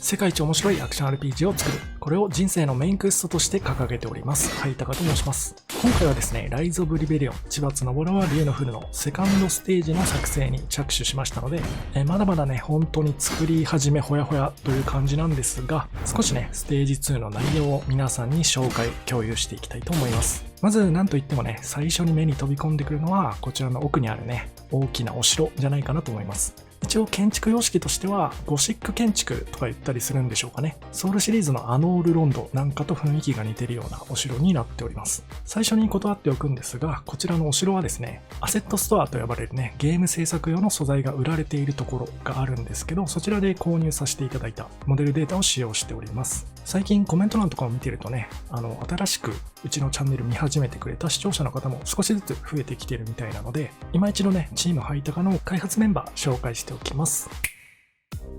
世界一面白いアクション RPG を作る。これを人生のメインクエストとして掲げております。はいたかと申します。今回はですね、ライズ・オブ・リベリオン、千葉のボラは竜の降るのセカンドステージの作成に着手しましたので、まだまだね、本当に作り始めほやほやという感じなんですが、少しね、ステージ2の内容を皆さんに紹介、共有していきたいと思います。まず、なんといってもね、最初に目に飛び込んでくるのは、こちらの奥にあるね、大きなお城じゃないかなと思います。一応建築様式としてはゴシック建築とか言ったりするんでしょうかね。ソウルシリーズのアノールロンドなんかと雰囲気が似てるようなお城になっております。最初に断っておくんですが、こちらのお城はですね、アセットストアと呼ばれるね、ゲーム制作用の素材が売られているところがあるんですけど、そちらで購入させていただいたモデルデータを使用しております。最近コメント欄とかを見てるとね、新しくうちのチャンネル見始めてくれた視聴者の方も少しずつ増えてきてるみたいなので、今一度ね、チームハイタカの開発メンバー紹介しておきます。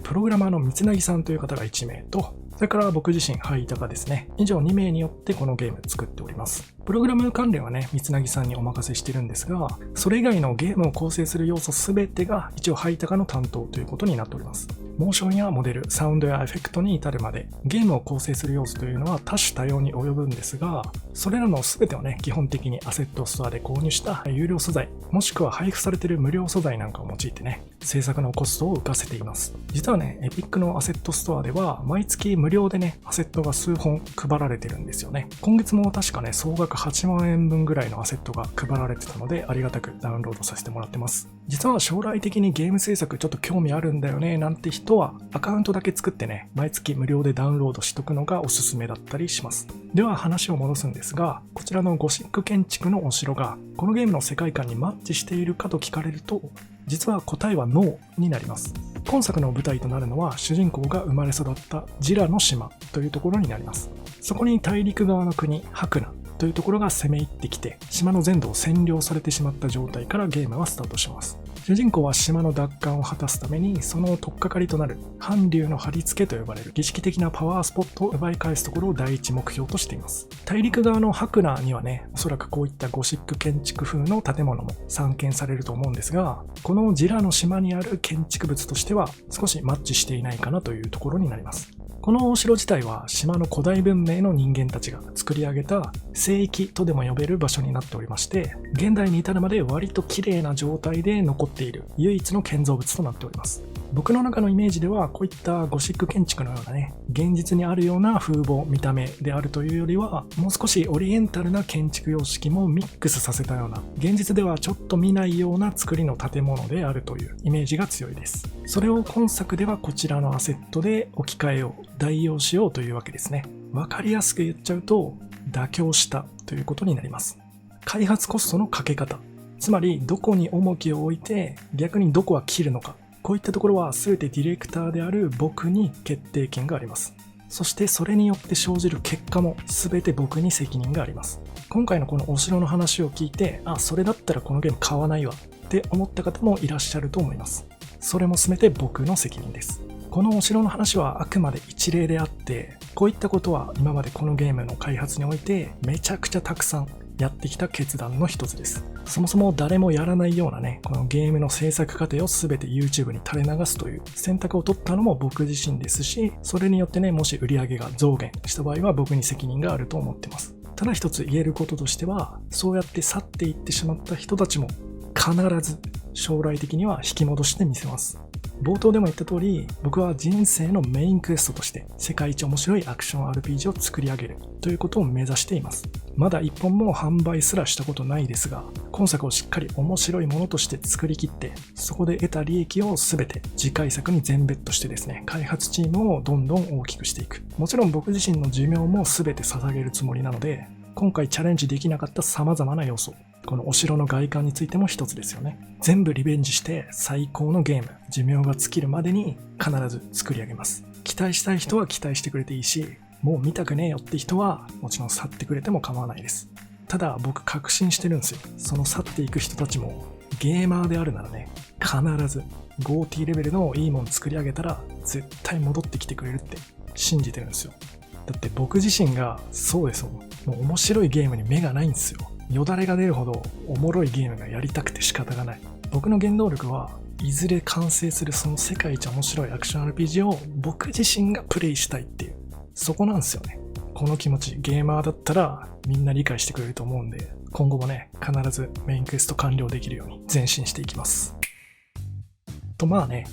プログラマーの三つさんという方が1名と、それから僕自身ハイタカですね。以上2名によってこのゲーム作っております。プログラム関連はね、三つさんにお任せしてるんですが、それ以外のゲームを構成する要素すべてが一応ハイタカの担当ということになっております。モーションやモデル、サウンドやエフェクトに至るまで、ゲームを構成する要素というのは多種多様に及ぶんですが、それらの全てをね、基本的にアセットストアで購入した有料素材、もしくは配布されている無料素材なんかを用いてね、制作のコストを浮かせています。実はね、エピックのアセットストアでは、毎月無料でね、アセットが数本配られてるんですよね。今月も確かね、総額8万円分ぐらいのアセットが配られてたので、ありがたくダウンロードさせてもらってます。実は将来的にゲーム制作ちょっと興味あるんだよね、なんて人は、アカウントだけ作ってね、毎月無料でダウンロードしとくのがおすすめだったりします。では話を戻すんですが、こちらのゴシック建築のお城が、このゲームの世界観にマッチしているかと聞かれると、実は答えはノーになります。今作の舞台となるのは主人公が生まれ育ったジラの島というところになります。そこに大陸側の国ハクナというところが攻め入ってきて、島の全土を占領されてしまった状態からゲームはスタートします。主人公は島の奪還を果たすために、その取っかかりとなる韓流の貼り付けと呼ばれる儀式的なパワースポットを奪い返すところを第一目標としています。大陸側のハクナにはね、おそらくこういったゴシック建築風の建物も散見されると思うんですが、このジラの島にある建築物としては少しマッチしていないかなというところになります。このお城自体は島の古代文明の人間たちが作り上げた聖域とでも呼べる場所になっておりまして、現代に至るまで割と綺麗な状態で残っている唯一の建造物となっております。僕の中のイメージではこういったゴシック建築のようなね、現実にあるような風貌、見た目であるというよりは、もう少しオリエンタルな建築様式もミックスさせたような、現実ではちょっと見ないような作りの建物であるというイメージが強いです。それを今作ではこちらのアセットで置き換えよう、代用しようというわけですね。わかりやすく言っちゃうと、妥協したということになります。開発コストのかけ方、つまりどこに重きを置いて逆にどこは切るのか、こういったところは全てディレクターである僕に決定権があります。そしてそれによって生じる結果も全て僕に責任があります。今回のこのお城の話を聞いて、それだったらこのゲーム買わないわって思った方もいらっしゃると思います。それも全て僕の責任です。このお城の話はあくまで一例であって、こういったことは今までこのゲームの開発においてめちゃくちゃたくさんやってきた決断の一つです。そもそも誰もやらないようなね、このゲームの制作過程を全て YouTube に垂れ流すという選択を取ったのも僕自身ですし、それによってね、もし売り上げが増減した場合は僕に責任があると思ってます。ただ一つ言えることとしては、そうやって去っていってしまった人たちも必ず将来的には引き戻してみせます。冒頭でも言った通り、僕は人生のメインクエストとして世界一面白いアクション RPG を作り上げるということを目指しています。まだ一本も販売すらしたことないですが、今作をしっかり面白いものとして作り切って、そこで得た利益を全て次回作に全ベットしてですね、開発チームをどんどん大きくしていく。もちろん僕自身の寿命も全て捧げるつもりなので、今回チャレンジできなかった様々な要素、このお城の外観についても一つですよね。全部リベンジして最高のゲーム、寿命が尽きるまでに必ず作り上げます。期待したい人は期待してくれていいし、もう見たくねえよって人はもちろん去ってくれても構わないです。ただ僕確信してるんですよ。その去っていく人たちもゲーマーであるならね、必ず 5T レベルのいいもの作り上げたら絶対戻ってきてくれるって信じてるんですよ。だって僕自身がそうですもん。もう面白いゲームに目がないんですよ。よだれが出るほどおもろいゲームがやりたくて仕方がない。僕の原動力はいずれ完成するその世界一面白いアクション RPG を僕自身がプレイしたいっていう、そこなんですよね。この気持ち、ゲーマーだったらみんな理解してくれると思うんで、今後もね、必ずメインクエスト完了できるように前進していきます。とまあね、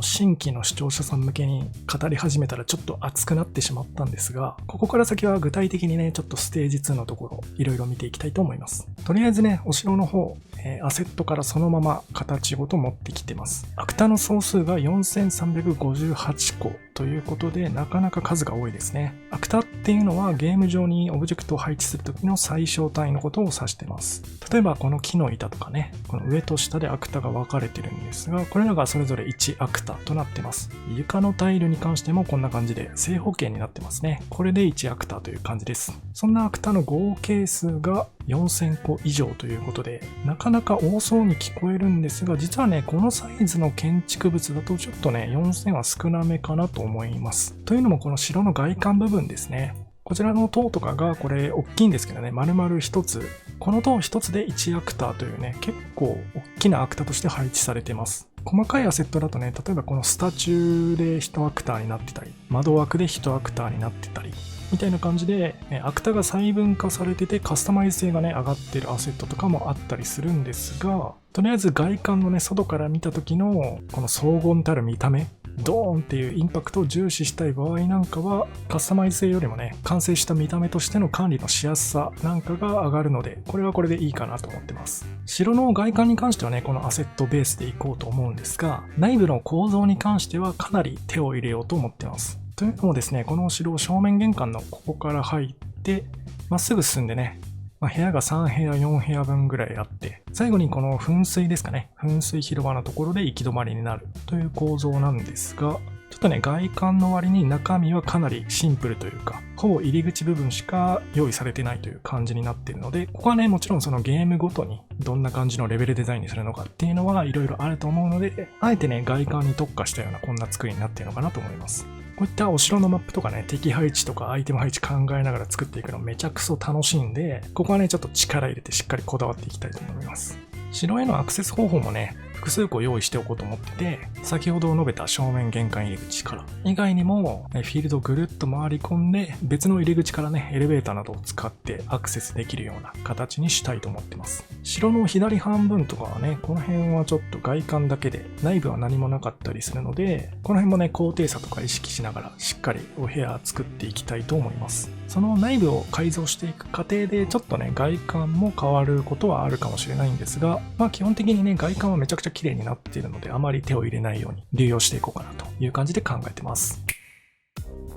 新規の視聴者さん向けに語り始めたらちょっと熱くなってしまったんですが、ここから先は具体的にね、ちょっとステージ2のところ、いろいろ見ていきたいと思います。とりあえずね、お城の方、アセットからそのまま形ごと持ってきてます。アクタの総数が4358個ということで、なかなか数が多いですね。アクタっていうのはゲーム上にオブジェクトを配置するときの最小単位のことを指してます。例えばこの木の板とかね、この上と下でアクタが分かれてるんですが、これらがそれぞれ1アクタとなってます。床のタイルに関してもこんな感じで正方形になってますね。これで1アクタという感じです。そんなアクタの合計数が4000個以上ということで、なかなか多そうに聞こえるんですが、実はね、このサイズの建築物だとちょっとね、4000は少なめかなと思います。というのもこの城の外観部分ですね。こちらの塔とかがこれ大きいんですけどね、丸々一つ。この塔一つで1アクタというね、結構大きなアクタとして配置されてます。細かいアセットだとね、例えばこのスタチューで1アクターになってたり、窓枠で1アクターになってたり、みたいな感じで、アクタが細分化されててカスタマイズ性がね、上がってるアセットとかもあったりするんですが、とりあえず外観のね、外から見た時のこの荘厳たる見た目、ドーンっていうインパクトを重視したい場合なんかは、カスタマイズ性よりもね、完成した見た目としての管理のしやすさなんかが上がるので、これはこれでいいかなと思ってます。城の外観に関してはね、このアセットベースでいこうと思うんですが、内部の構造に関してはかなり手を入れようと思ってます。というのもですね、このお城を正面玄関のここから入って、まっすぐ進んでね、部屋が3部屋4部屋分ぐらいあって、最後にこの噴水ですかね、噴水広場のところで行き止まりになるという構造なんですが、ちょっとね、外観の割に中身はかなりシンプルというか、ほぼ入り口部分しか用意されてないという感じになっているので、ここはね、もちろんそのゲームごとにどんな感じのレベルデザインにするのかっていうのはいろいろあると思うので、あえてね、外観に特化したようなこんな作りになっているのかなと思います。こういったお城のマップとかね、敵配置とかアイテム配置考えながら作っていくのめちゃくそ楽しいんで、ここはね、ちょっと力入れてしっかりこだわっていきたいと思います。城へのアクセス方法もね、複数個用意しておこうと思ってて、先ほど述べた正面玄関入り口から以外にもフィールドをぐるっと回り込んで別の入り口からね、エレベーターなどを使ってアクセスできるような形にしたいと思ってます。城の左半分とかはね、この辺はちょっと外観だけで内部は何もなかったりするので、この辺もね、高低差とか意識しながらしっかりお部屋作っていきたいと思います。その内部を改造していく過程でちょっとね、外観も変わることはあるかもしれないんですが、基本的にね、外観はめちゃくちゃ綺麗になっているので、あまり手を入れないように流用していこうかなという感じで考えてます。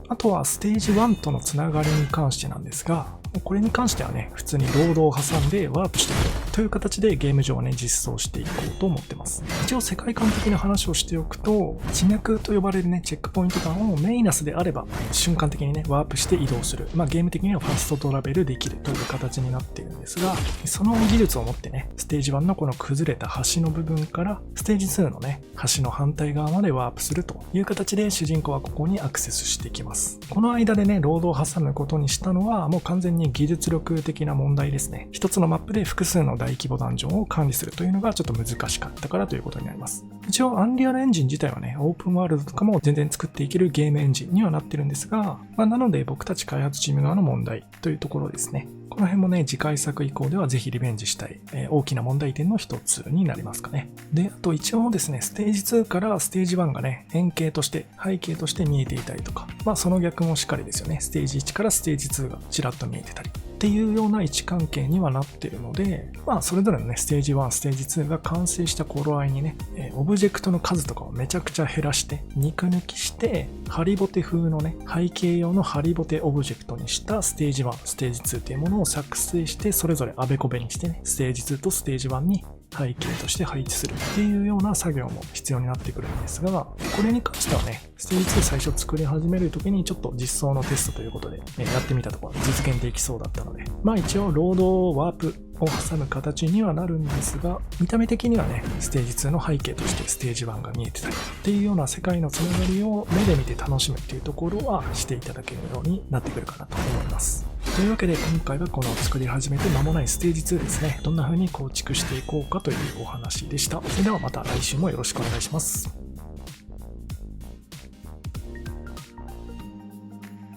あとはステージ1とのつながりに関してなんですが、これに関してはね、普通にロードを挟んでワープしていくという形でゲーム上をね、実装していこうと思ってます。一応世界観的な話をしておくと、地脈と呼ばれるね、チェックポイント間をメイナスであれば、瞬間的にね、ワープして移動する。ゲーム的にはファストトラベルできるという形になっているんですが、その技術を持ってね、ステージ1のこの崩れた橋の部分から、ステージ2のね、橋の反対側までワープするという形で主人公はここにアクセスしていきます。この間でね、ロードを挟むことにしたのは、もう完全に技術力的な問題ですね。一つのマップで複数の大規模ダンジョンを管理するというのがちょっと難しかったからということになります。一応、アンリアルエンジン自体はね、オープンワールドとかも全然作っていけるゲームエンジンにはなってるんですが、なので僕たち開発チーム側の問題というところですね。この辺もね、次回作以降ではぜひリベンジしたい、大きな問題点の一つになりますかね。で、あと一応ですね、ステージ2からステージ1がね、円形として、背景として見えていたりとか、その逆もしっかりですよね。ステージ1からステージ2がちらっと見えてたり。っていうような位置関係にはなっているので、それぞれのね、ステージ1、ステージ2が完成した頃合いにね、オブジェクトの数とかをめちゃくちゃ減らして、肉抜きして、ハリボテ風のね、背景用のハリボテオブジェクトにしたステージ1、ステージ2っていうものを作成して、それぞれあべこべにしてね、ステージ2とステージ1に背景として配置するっていうような作業も必要になってくるんですが、これに関してはね、ステージ2最初作り始めるときにちょっと実装のテストということで、やってみたところ実現できそうだったので、一応ロードワープを挟む形にはなるんですが、見た目的にはね、ステージ2の背景としてステージ1が見えてたりっていうような世界のつながりを目で見て楽しむっていうところはしていただけるようになってくるかなと思います。というわけで今回はこの作り始めて間もないステージ2ですね。どんな風に構築していこうかというお話でした。それではまた来週もよろしくお願いします。